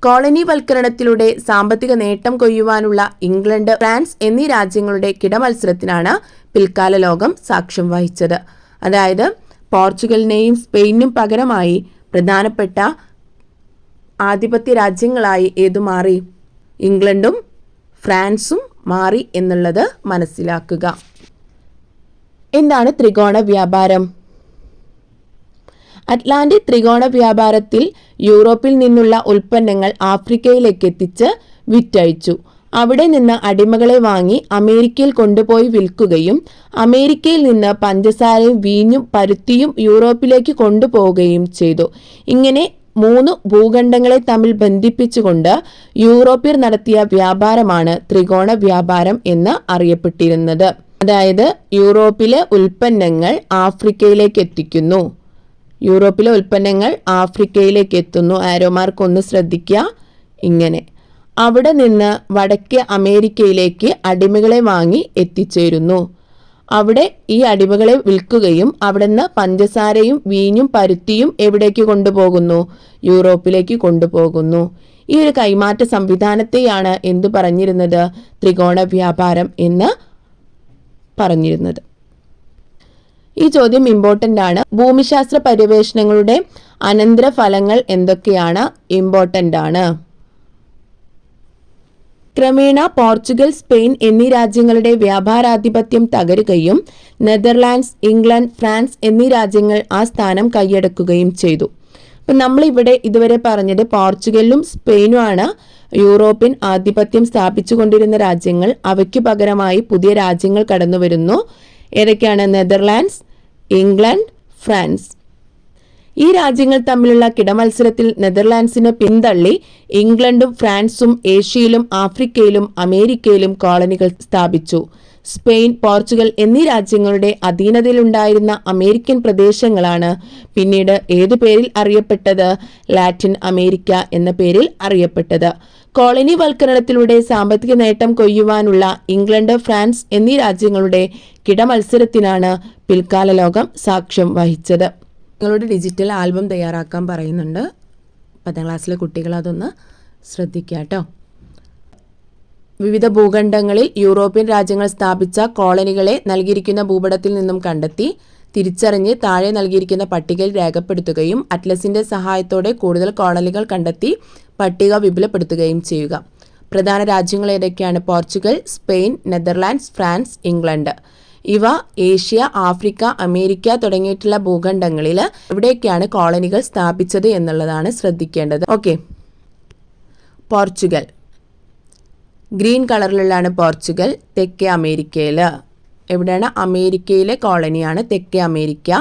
Speaker 2: കോളനിവൽക്കരണത്തിലൂടെ സാമ്പത്തിക നേട്ടം കൊയ്യുവാനുള്ള ഇംഗ്ലണ്ട്, ഫ്രാൻസ് എന്നീ രാജ്യങ്ങളുടെ കിടമത്സരത്തിനാണ് പിൽക്കാല ലോകം സാക്ഷ്യം വഹിച്ചത്. അതായത് പോർച്ചുഗലിനെയും സ്പെയിനും പകരമായി പ്രധാനപ്പെട്ട ആധിപത്യ രാജ്യങ്ങളായി ഏതു മാറി? ഇംഗ്ലണ്ടും ഫ്രാൻസും മാറി എന്നുള്ളത് മനസ്സിലാക്കുക. എന്താണ് ത്രികോണ വ്യാപാരം? അറ്റ്ലാന്റിക് ത്രികോണ വ്യാപാരത്തിൽ യൂറോപ്പിൽ നിന്നുള്ള ഉൽപ്പന്നങ്ങൾ ആഫ്രിക്കയിലേക്ക് എത്തിച്ച് വിറ്റഴിച്ചു. അവിടെ നിന്ന് അടിമകളെ വാങ്ങി അമേരിക്കയിൽ കൊണ്ടുപോയി വിൽക്കുകയും അമേരിക്കയിൽ നിന്ന് പഞ്ചസാരയും വീഞ്ഞും പരുത്തിയും യൂറോപ്പിലേക്ക് കൊണ്ടുപോവുകയും ചെയ്തു. ഇങ്ങനെ 3 ഭൂഖണ്ഡങ്ങളെ തമ്മിൽ ബന്ധിപ്പിച്ചുകൊണ്ട് യൂറോപ്യർ നടത്തിയ വ്യാപാരമാണ് ത്രികോണ വ്യാപാരം എന്ന് അറിയപ്പെട്ടിരുന്നത്. അതായത് യൂറോപ്പിലെ ഉൽപ്പന്നങ്ങൾ ആഫ്രിക്കയിലേക്ക് എത്തിക്കുന്നു, യൂറോപ്പിലെ ഉൽപ്പന്നങ്ങൾ ആഫ്രിക്കയിലേക്ക് എത്തുന്നു. ആരോമാർക്ക് ഒന്ന് ശ്രദ്ധിക്കുക. ഇങ്ങനെ അവിടെ നിന്ന് വടക്കേ അമേരിക്കയിലേക്ക് അടിമകളെ വാങ്ങി എത്തിച്ചേരുന്നു. അവിടെ ഈ അടിമകളെ വിൽക്കുകയും അവിടെ നിന്ന് പഞ്ചസാരയും വീഞ്ഞും പരുത്തിയും എവിടേക്ക് കൊണ്ടുപോകുന്നു? യൂറോപ്പിലേക്ക് കൊണ്ടുപോകുന്നു. ഈ ഒരു കൈമാറ്റ സംവിധാനത്തെയാണ് എന്തു പറഞ്ഞിരുന്നത്? ത്രികോണ വ്യാപാരം എന്ന് പറഞ്ഞിരുന്നത്. ഈ ചോദ്യം ഇമ്പോർട്ടൻ്റ് ആണ്. ഭൂമിശാസ്ത്ര പര്യവേഷണങ്ങളുടെ അനന്തരഫലങ്ങൾ എന്തൊക്കെയാണ്? ഇമ്പോർട്ടൻ്റ് ആണ്. ക്രമേണ പോർച്ചുഗൽ, സ്പെയിൻ എന്നീ രാജ്യങ്ങളുടെ വ്യാപാരാധിപത്യം തകരുകയും നെതർലാൻഡ്സ്, ഇംഗ്ലണ്ട്, ഫ്രാൻസ് എന്നീ രാജ്യങ്ങൾ ആ സ്ഥാനം കൈയടക്കുകയും ചെയ്തു. അപ്പം നമ്മളിവിടെ ഇതുവരെ പറഞ്ഞത് പോർച്ചുഗലും സ്പെയിനുമാണ് യൂറോപ്യൻ ആധിപത്യം സ്ഥാപിച്ചുകൊണ്ടിരുന്ന രാജ്യങ്ങൾ. അവയ്ക്ക് പകരമായി പുതിയ രാജ്യങ്ങൾ കടന്നു വരുന്നു. ഏതൊക്കെയാണ്? Netherlands, England, France. ഈ രാജ്യങ്ങൾ തമ്മിലുള്ള കിടമത്സരത്തിൽ നെതർലാൻഡ്സിനെ പിന്തള്ളി ഇംഗ്ലണ്ടും ഫ്രാൻസും ഏഷ്യയിലും ആഫ്രിക്കയിലും അമേരിക്കയിലും കോളനികൾ സ്ഥാപിച്ചു. സ്പെയിൻ, പോർച്ചുഗൽ എന്നീ രാജ്യങ്ങളുടെ അധീനതയിലുണ്ടായിരുന്ന അമേരിക്കൻ പ്രദേശങ്ങളാണ് പിന്നീട് ഏതു പേരിൽ അറിയപ്പെട്ടത്? ലാറ്റിൻ അമേരിക്ക എന്ന പേരിൽ അറിയപ്പെട്ടത്. കോളനിവൽക്കരണത്തിലൂടെ സാമ്പത്തിക നേട്ടം കൊയ്യുവാനുള്ള ഇംഗ്ലണ്ട്, ഫ്രാൻസ് എന്നീ രാജ്യങ്ങളുടെ കിടമത്സരത്തിനാണ് പിൽക്കാല ലോകം സാക്ഷ്യം വഹിച്ചത്. നിങ്ങളുടെ ഡിജിറ്റൽ ആൽബം തയ്യാറാക്കാൻ പറയുന്നുണ്ട്. 10ാം ക്ലാസ്സിലെ കുട്ടികൾ അതൊന്ന് ശ്രദ്ധിക്കുക കേട്ടോ. വിവിധ ഭൂഖണ്ഡങ്ങളിൽ യൂറോപ്യൻ രാജ്യങ്ങൾ സ്ഥാപിച്ച കോളനികളെ നൽകിയിരിക്കുന്ന ഭൂപടത്തിൽ നിന്നും കണ്ടെത്തി തിരിച്ചറിഞ്ഞ് താഴെ നൽകിയിരിക്കുന്ന പട്ടികയിൽ രേഖപ്പെടുത്തുകയും അറ്റ്ലസിന്റെ സഹായത്തോടെ കൂടുതൽ കോളനികൾ കണ്ടെത്തി പട്ടിക വിപുലപ്പെടുത്തുകയും ചെയ്യുക. പ്രധാന രാജ്യങ്ങൾ ഏതൊക്കെയാണ്? Portugal, Spain, Netherlands, France, England. ഇവ ഏഷ്യ, ആഫ്രിക്ക, അമേരിക്ക തുടങ്ങിയിട്ടുള്ള ഭൂഖണ്ഡങ്ങളിൽ എവിടെയൊക്കെയാണ് കോളനികൾ സ്ഥാപിച്ചത് എന്നുള്ളതാണ് ശ്രദ്ധിക്കേണ്ടത്. ഓക്കെ, പോർച്ചുഗൽ ഗ്രീൻ കളറിലുള്ളതാണ്. പോർച്ചുഗൽ തെക്കേ അമേരിക്കയിൽ. എവിടെയാണ്? അമേരിക്കയിലെ കോളനിയാണ് തെക്കേ അമേരിക്ക,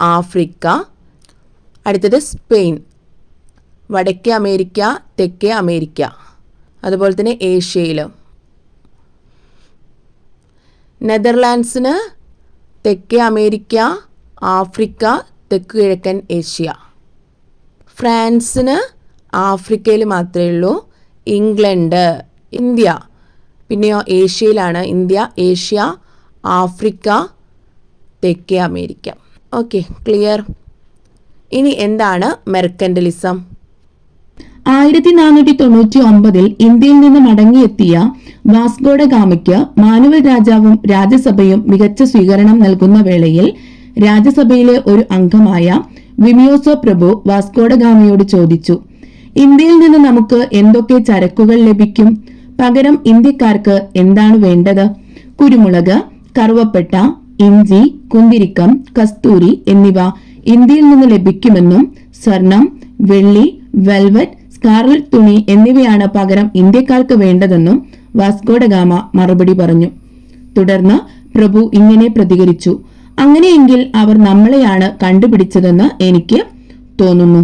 Speaker 2: ആഫ്രിക്ക. അടുത്തത് സ്പെയിൻ, വടക്കേ അമേരിക്ക, തെക്കേ അമേരിക്ക. അതുപോലെ തന്നെ ഏഷ്യയിൽ. നെതർലാൻഡ്സിന് തെക്കേ അമേരിക്ക, ആഫ്രിക്ക, തെക്ക് കിഴക്കൻ ഏഷ്യ. ഫ്രാൻസിന് ആഫ്രിക്കയിൽ മാത്രമേ ഉള്ളൂ. ഇംഗ്ലണ്ട്, ഇന്ത്യ, പിന്നെയോ ഏഷ്യയിലാണ്. ഇന്ത്യ, ഏഷ്യ, ആഫ്രിക്ക, തെക്കേ അമേരിക്ക. Okay, clear. ഇനി എന്താണ് മെർക്കന്റലിസം?
Speaker 1: 1499 ഇന്ത്യയിൽ നിന്ന് മടങ്ങിയെത്തിയ വാസ്കോഡ ഗാമയ്ക്ക് മാനുവൽ രാജാവും രാജ്യസഭയും മികച്ച സ്വീകരണം നൽകുന്ന വേളയിൽ രാജ്യസഭയിലെ ഒരു അംഗമായ വിമിയോസോ പ്രഭു വാസ്കോഡ ഗാമയോട് ചോദിച്ചു, ഇന്ത്യയിൽ നിന്ന് നമുക്ക് എന്തൊക്കെ ചരക്കുകൾ ലഭിക്കും? പകരം ഇന്ത്യക്കാർക്ക് എന്താണ് വേണ്ടത്? കുരുമുളക്, കറുവപ്പട്ട, ഇഞ്ചി, കുന്തിരിക്കം, കസ്തൂരി എന്നിവ ഇന്ത്യയിൽ നിന്ന് ലഭിക്കുമെന്നും സ്വർണം, വെള്ളി, വെൽവെറ്റ്, സ്കാർലറ്റ് തുണി എന്നിവയാണ് പകരം ഇന്ത്യക്കാർക്ക് വേണ്ടതെന്നും വാസ്കോഡ ഗാമ മറുപടി പറഞ്ഞു. തുടർന്ന് പ്രഭു ഇങ്ങനെ പ്രതികരിച്ചു, അങ്ങനെയെങ്കിൽ അവർ നമ്മളെയാണ് കണ്ടുപിടിച്ചതെന്ന് എനിക്ക് തോന്നുന്നു.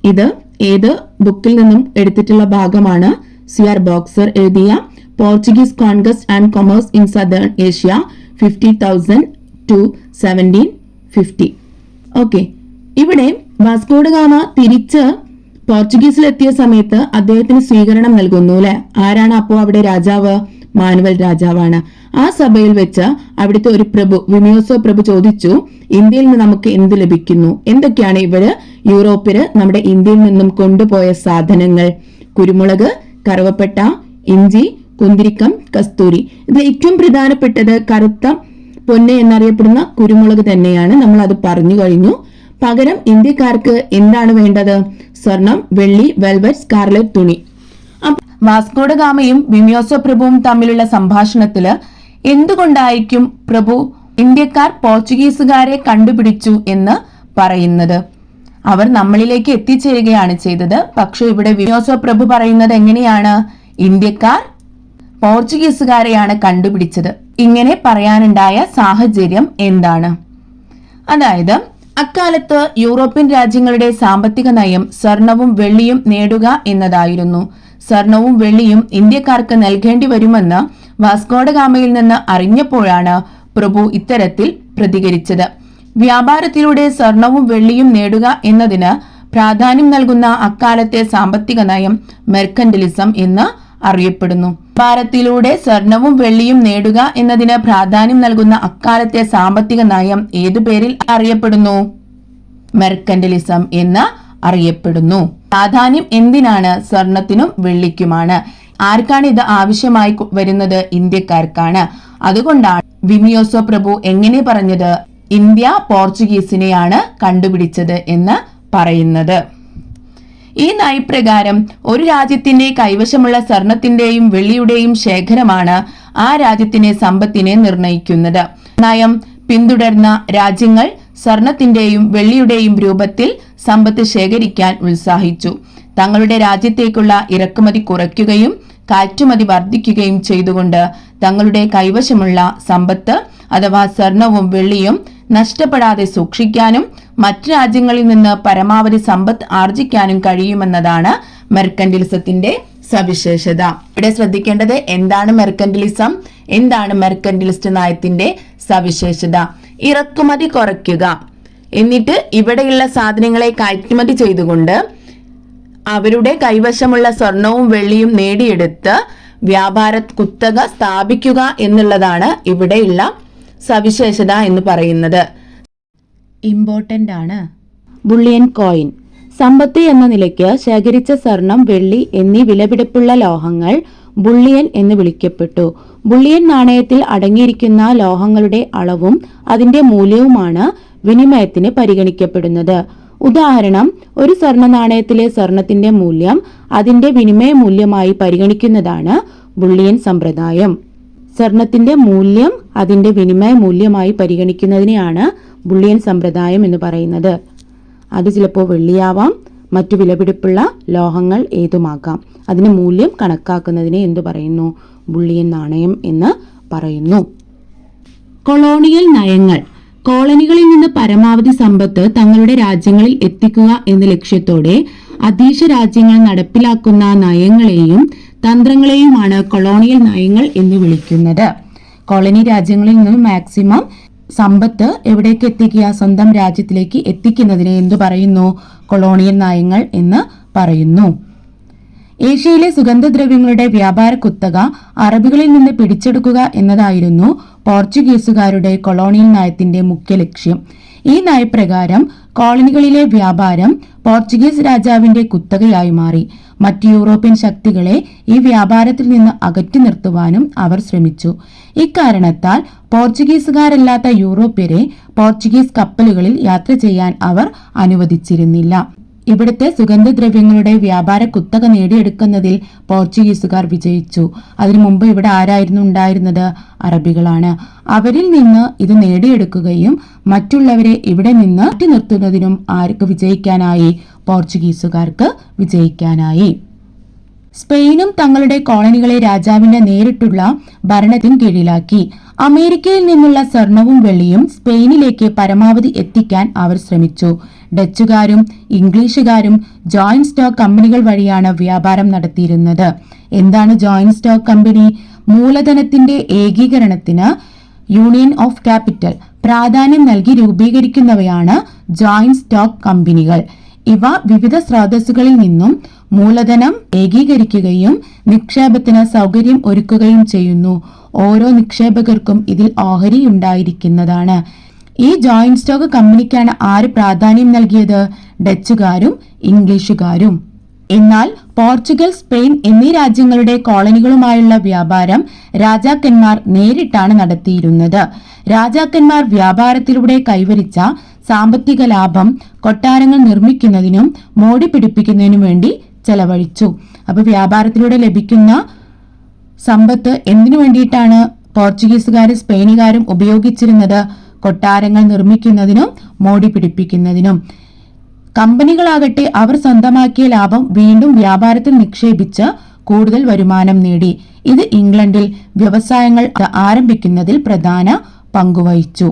Speaker 1: ഇത് ഏത് ബുക്കിൽ നിന്നും എടുത്തിട്ടുള്ള ഭാഗമാണ്? സിആർ ബോക്സർ എഴുതിയ Portuguese conquest and commerce in southern Asia 50,000 to 1750. Okay, ഇവിടെ വാസ്കോഡ ഗാമ തിരിച്ച് പോർച്ചുഗീസിലെത്തിയ സമയത്ത് അദ്ദേഹത്തിന് സ്വീകരണം നൽകുന്നു അല്ലെ. ആരാണ് അപ്പോ അവിടെ രാജാവ്? മാനുവൽ രാജാവാണ്. ആ സഭയിൽ വെച്ച് അവിടുത്തെ ഒരു പ്രഭു, വിമിയോസോ പ്രഭു ചോദിച്ചു, ഇന്ത്യയിൽ നിന്ന് നമുക്ക് എന്ത് ലഭിക്കുന്നു? എന്തൊക്കെയാണ് ഇവര് യൂറോപ്പില് നമ്മുടെ ഇന്ത്യയിൽ നിന്നും കൊണ്ടുപോയ സാധനങ്ങൾ? കുരുമുളക്, കറുവപ്പട്ട, ഇഞ്ചി, കുന്തിരിക്കം, കസ്തൂരി. ഇതിൽ ഏറ്റവും പ്രധാനപ്പെട്ടത് കറുത്ത പൊന്ന് എന്നറിയപ്പെടുന്ന കുരുമുളക് തന്നെയാണ്. നമ്മൾ അത് പറഞ്ഞു കഴിഞ്ഞു. പകരം ഇന്ത്യക്കാർക്ക് എന്താണ് വേണ്ടത്? സ്വർണം, വെള്ളി, വെൽവെറ്റ്, സ്കാർലറ്റ് തുണി. വാസ്കോഡ ഗാമയും വിമിയോസോ പ്രഭുവും തമ്മിലുള്ള സംഭാഷണത്തില് എന്തുകൊണ്ടായിരിക്കും പ്രഭു ഇന്ത്യക്കാർ പോർച്ചുഗീസുകാരെ കണ്ടുപിടിച്ചു എന്ന് പറയുന്നത്? അവർ നമ്മളിലേക്ക് എത്തിച്ചേരുകയാണ് ചെയ്തത്. പക്ഷെ ഇവിടെ വിമിയോസോ പ്രഭു പറയുന്നത് എങ്ങനെയാണ്? ഇന്ത്യക്കാർ പോർച്ചുഗീസുകാരെയാണ് കണ്ടുപിടിച്ചത്. ഇങ്ങനെ പറയാനുണ്ടായ സാഹചര്യം എന്താണ്? അതായത് അക്കാലത്ത് യൂറോപ്യൻ രാജ്യങ്ങളുടെ സാമ്പത്തിക നയം സ്വർണവും വെള്ളിയും നേടുക എന്നതായിരുന്നു. സ്വർണവും വെള്ളിയും ഇന്ത്യക്കാർക്ക് നൽകേണ്ടി വരുമെന്ന് വാസ്കോഡ ഗാമയിൽ നിന്ന് അറിഞ്ഞപ്പോഴാണ് പ്രഭു ഇത്തരത്തിൽ പ്രതികരിച്ചത്. വ്യാപാരത്തിലൂടെ സ്വർണവും വെള്ളിയും നേടുക എന്നതിന് പ്രാധാന്യം നൽകുന്ന അക്കാലത്തെ സാമ്പത്തിക നയം മെർക്കന്റലിസം എന്ന് അറിയപ്പെടുന്നു. വ്യാപാരത്തിലൂടെ സ്വർണവും വെള്ളിയും നേടുക എന്നതിന് പ്രാധാന്യം നൽകുന്ന അക്കാലത്തെ സാമ്പത്തിക നയം ഏതു പേരിൽ അറിയപ്പെടുന്നു? മെർക്കന്റലിസം എന്ന് അറിയപ്പെടുന്നു. പ്രാധാന്യം എന്തിനാണ്? സ്വർണത്തിനും വെള്ളിക്കുമാണ്. ആർക്കാണ് ഇത് ആവശ്യമായി വരുന്നത്? ഇന്ത്യക്കാർക്കാണ്. അതുകൊണ്ടാണ് വിമിയോസോ പ്രഭു എങ്ങനെ പറഞ്ഞത്? ഇന്ത്യ പോർച്ചുഗീസിനെയാണ് കണ്ടുപിടിച്ചത് എന്ന് പറയുന്നത്. ഈ നയപ്രകാരം ഒരു രാജ്യത്തിന്റെ കൈവശമുള്ള സ്വർണത്തിന്റെയും വെള്ളിയുടെയും ശേഖരമാണ് ആ രാജ്യത്തിന്റെ സമ്പത്തിനെ നിർണയിക്കുന്നത്. നയം പിന്തുടർന്ന രാജ്യങ്ങൾ സ്വർണത്തിന്റെയും വെള്ളിയുടെയും രൂപത്തിൽ സമ്പത്ത് ശേഖരിക്കാൻ ഉത്സാഹിച്ചു. തങ്ങളുടെ രാജ്യത്തേക്കുള്ള ഇറക്കുമതി കുറയ്ക്കുകയും കയറ്റുമതി വർദ്ധിക്കുകയും ചെയ്തുകൊണ്ട് തങ്ങളുടെ കൈവശമുള്ള സമ്പത്ത് അഥവാ സ്വർണവും വെള്ളിയും നഷ്ടപ്പെടാതെ സൂക്ഷിക്കാനും മറ്റു രാജ്യങ്ങളിൽ നിന്ന് പരമാവധി സമ്പത്ത് ആർജിക്കാനും കഴിയുമെന്നതാണ് മെർക്കന്റലിസത്തിന്റെ സവിശേഷത. ഇവിടെ ശ്രദ്ധിക്കേണ്ടത് എന്താണ് മെർക്കന്റലിസം, എന്താണ് മെർക്കന്റലിസ്റ്റ് നയത്തിന്റെ സവിശേഷത? ഇറക്കുമതി കുറയ്ക്കുക, എന്നിട്ട് ഇവിടെയുള്ള സാധനങ്ങളെ കയറ്റുമതി ചെയ്തുകൊണ്ട് അവരുടെ കൈവശമുള്ള സ്വർണവും വെള്ളിയും നേടിയെടുത്ത് വ്യാപാര കുത്തക സ്ഥാപിക്കുക എന്നുള്ളതാണ് ഇവിടെയുള്ള സവിശേഷത എന്ന് പറയുന്നത്.
Speaker 2: ഇമ്പോർട്ടന്റ് ആണ്.
Speaker 1: Bullion coin. സമ്പത്ത് എന്ന നിലയ്ക്ക് ശേഖരിച്ച സ്വർണം, വെള്ളി എന്നീ വിലപിടിപ്പുള്ള ലോഹങ്ങൾ ബുള്ളിയൻ എന്ന് വിളിക്കപ്പെട്ടു. ബുള്ളിയൻ നാണയത്തിൽ അടങ്ങിയിരിക്കുന്ന ലോഹങ്ങളുടെ അളവും അതിന്റെ മൂല്യവുമാണ് വിനിമയത്തിന് പരിഗണിക്കപ്പെടുന്നത്. ഉദാഹരണം, ഒരു സ്വർണ്ണ നാണയത്തിലെ സ്വർണത്തിന്റെ മൂല്യം അതിന്റെ വിനിമയ മൂല്യമായി പരിഗണിക്കുന്നതാണ് ബുള്ളിയൻ സമ്പ്രദായം. സ്വർണത്തിന്റെ മൂല്യം അതിന്റെ വിനിമയ മൂല്യമായി പരിഗണിക്കുന്നതിനെയാണ് ബുള്ളിയൻ സമ്പ്രദായം എന്ന് പറയുന്നത്. അത് ചിലപ്പോൾ വെള്ളിയാവാം, മറ്റു വിലപിടിപ്പുള്ള ലോഹങ്ങൾ ഏതുമാകാം. അതിന് മൂല്യം കണക്കാക്കുന്നതിനെ എന്തു പറയുന്നു? ബുള്ളിയൻ നാണയം എന്ന് പറയുന്നു. കൊളോണിയൽ നയങ്ങൾ. കോളനികളിൽ നിന്ന് പരമാവധി സമ്പത്ത് തങ്ങളുടെ രാജ്യങ്ങളിൽ എത്തിക്കുക എന്ന ലക്ഷ്യത്തോടെ അധീശ രാജ്യങ്ങൾ നടപ്പിലാക്കുന്ന നയങ്ങളെയും തന്ത്രങ്ങളെയുമാണ് കൊളോണിയൽ നയങ്ങൾ എന്ന് വിളിക്കുന്നത്. കോളനി രാജ്യങ്ങളിൽ നിന്നും മാക്സിമം സമ്പത്ത് എവിടേക്ക് എത്തിക്കുക? സ്വന്തം രാജ്യത്തിലേക്ക് എത്തിക്കുന്നതിനെ എന്തു പറയുന്നു? കൊളോണിയൽ നയങ്ങൾ എന്ന് പറയുന്നു. ഏഷ്യയിലെ സുഗന്ധദ്രവ്യങ്ങളുടെ വ്യാപാര കുത്തക അറബികളിൽ നിന്ന് പിടിച്ചെടുക്കുക എന്നതായിരുന്നു പോർച്ചുഗീസുകാരുടെ കൊളോണിയൽ നയത്തിന്റെ മുഖ്യ ലക്ഷ്യം. ഈ നയപ്രകാരം കോളനികളിലെ വ്യാപാരം പോർച്ചുഗീസ് രാജാവിന്റെ കുത്തകയായി മാറി. മറ്റ് യൂറോപ്യൻ ശക്തികളെ ഈ വ്യാപാരത്തിൽ നിന്ന് അകറ്റി നിർത്തുവാനും അവർ ശ്രമിച്ചു. ഇക്കാരണത്താൽ പോർച്ചുഗീസുകാരല്ലാത്ത യൂറോപ്യരെ പോർച്ചുഗീസ് കപ്പലുകളിൽ യാത്ര ചെയ്യാൻ അവർ അനുവദിച്ചിരുന്നില്ല. ഇവിടുത്തെ സുഗന്ധദ്രവ്യങ്ങളുടെ വ്യാപാര കുത്തക നേടിയെടുക്കുന്നതിൽ പോർച്ചുഗീസുകാർ വിജയിച്ചു. അതിനു മുമ്പ് ഇവിടെ ആരായിരുന്നു ഉണ്ടായിരുന്നത്? അറബികളാണ്. അവരിൽ നിന്ന് ഇത് നേടിയെടുക്കുകയും മറ്റുള്ളവരെ ഇവിടെ നിന്ന് മാറ്റി നിർത്തുന്നതിനും ആർക്ക് വിജയിക്കാനായി? പോർച്ചുഗീസുകാർക്ക് വിജയിക്കാനായി. സ്പെയിനും തങ്ങളുടെ കോളനികളെ രാജാവിന്റെ നേരിട്ടുള്ള ഭരണത്തിന് കീഴിലാക്കി. അമേരിക്കയിൽ നിന്നുള്ള സ്വർണവും വെള്ളിയും സ്പെയിനിലേക്ക് പരമാവധി എത്തിക്കാൻ അവർ ശ്രമിച്ചു. ഡച്ചുകാരും ഇംഗ്ലീഷുകാരും ജോയിന്റ് സ്റ്റോക്ക് കമ്പനികൾ വഴിയാണ് വ്യാപാരം നടത്തിയിരുന്നത്. എന്താണ് ജോയിന്റ് സ്റ്റോക്ക് കമ്പനി? മൂലധനത്തിന്റെ ഏകീകരണത്തിന് യൂണിയൻ ഓഫ് ക്യാപിറ്റൽ പ്രാധാന്യം നൽകി രൂപീകരിക്കുന്നവയാണ് ജോയിന്റ് സ്റ്റോക്ക് കമ്പനികൾ. ഇവ വിവിധ സ്രോതസ്സുകളിൽ നിന്നും മൂലധനം ഏകീകരിക്കുകയും നിക്ഷേപത്തിന് സൗകര്യം ഒരുക്കുകയും ചെയ്യുന്നു. ഓരോ നിക്ഷേപകർക്കും ഇതിൽ ഓഹരി ഉണ്ടായിരിക്കുന്നതാണ്. ഈ ജോയിന്റ് സ്റ്റോക്ക് കമ്പനിക്കാണ് ആര് പ്രാധാന്യം നൽകിയത്? ഡച്ചുകാരും ഇംഗ്ലീഷുകാരും. എന്നാൽ പോർച്ചുഗൽ, സ്പെയിൻ എന്നീ രാജ്യങ്ങളുടെ കോളനികളുമായുള്ള വ്യാപാരം രാജാക്കന്മാർ നേരിട്ടാണ് നടത്തിയിരുന്നത്. രാജാക്കന്മാർ വ്യാപാരത്തിലൂടെ കൈവരിച്ച സാമ്പത്തിക ലാഭം കൊട്ടാരങ്ങൾ നിർമ്മിക്കുന്നതിനും മോടി പിടിപ്പിക്കുന്നതിനും വേണ്ടി ചെലവഴിച്ചു. അപ്പൊ വ്യാപാരത്തിലൂടെ ലഭിക്കുന്ന സമ്പത്ത് എന്തിനു വേണ്ടിയിട്ടാണ് പോർച്ചുഗീസുകാരും സ്പെയിനുകാരും ഉപയോഗിച്ചിരുന്നത്? കൊട്ടാരങ്ങൾ നിർമ്മിക്കുന്നതിനും മോടി പിടിപ്പിക്കുന്നതിനും. കമ്പനികളാകട്ടെ അവർ സ്വന്തമാക്കിയ ലാഭം വീണ്ടും വ്യാപാരത്തിൽ നിക്ഷേപിച്ച് കൂടുതൽ വരുമാനം നേടി. ഇത് ഇംഗ്ലണ്ടിൽ വ്യവസായങ്ങൾ ആരംഭിക്കുന്നതിൽ പ്രധാന പങ്കുവഹിച്ചു.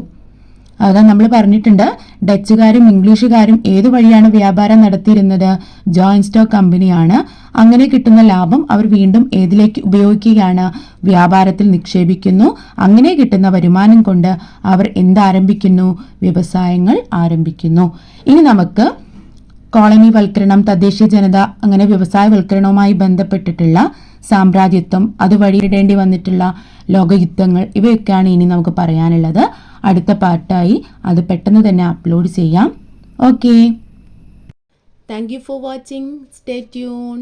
Speaker 1: അതാ നമ്മൾ പറഞ്ഞിട്ടുണ്ട്, ഡച്ചുകാരും ഇംഗ്ലീഷുകാരും ഏതു വഴിയാണ് വ്യാപാരം നടത്തിയിരുന്നത്? ജോയിന്റ് സ്റ്റോക്ക് കമ്പനിയാണ്. അങ്ങനെ കിട്ടുന്ന ലാഭം അവർ വീണ്ടും ഏതിലേക്ക് ഉപയോഗിക്കുകയാണ്? വ്യാപാരത്തിൽ നിക്ഷേപിക്കുന്നു. അങ്ങനെ കിട്ടുന്ന വരുമാനം കൊണ്ട് അവർ എന്താരംഭിക്കുന്നു? വ്യവസായങ്ങൾ ആരംഭിക്കുന്നു. ഇനി നമുക്ക് കോളനിവൽക്കരണം, തദ്ദേശീയ ജനത, അങ്ങനെ വ്യവസായവൽക്കരണവുമായി ബന്ധപ്പെട്ടിട്ടുള്ള സാമ്രാജ്യത്വം, അതുവഴി ഇടേണ്ടി വന്നിട്ടുള്ള ലോകയുദ്ധങ്ങൾ, ഇവയൊക്കെയാണ് ഇനി നമുക്ക് പറയാനുള്ളത്. അടുത്ത പാർട്ടായി അത് പെട്ടെന്ന് തന്നെ അപ്ലോഡ് ചെയ്യാം. Okay,
Speaker 2: thank you for watching. Stay tune.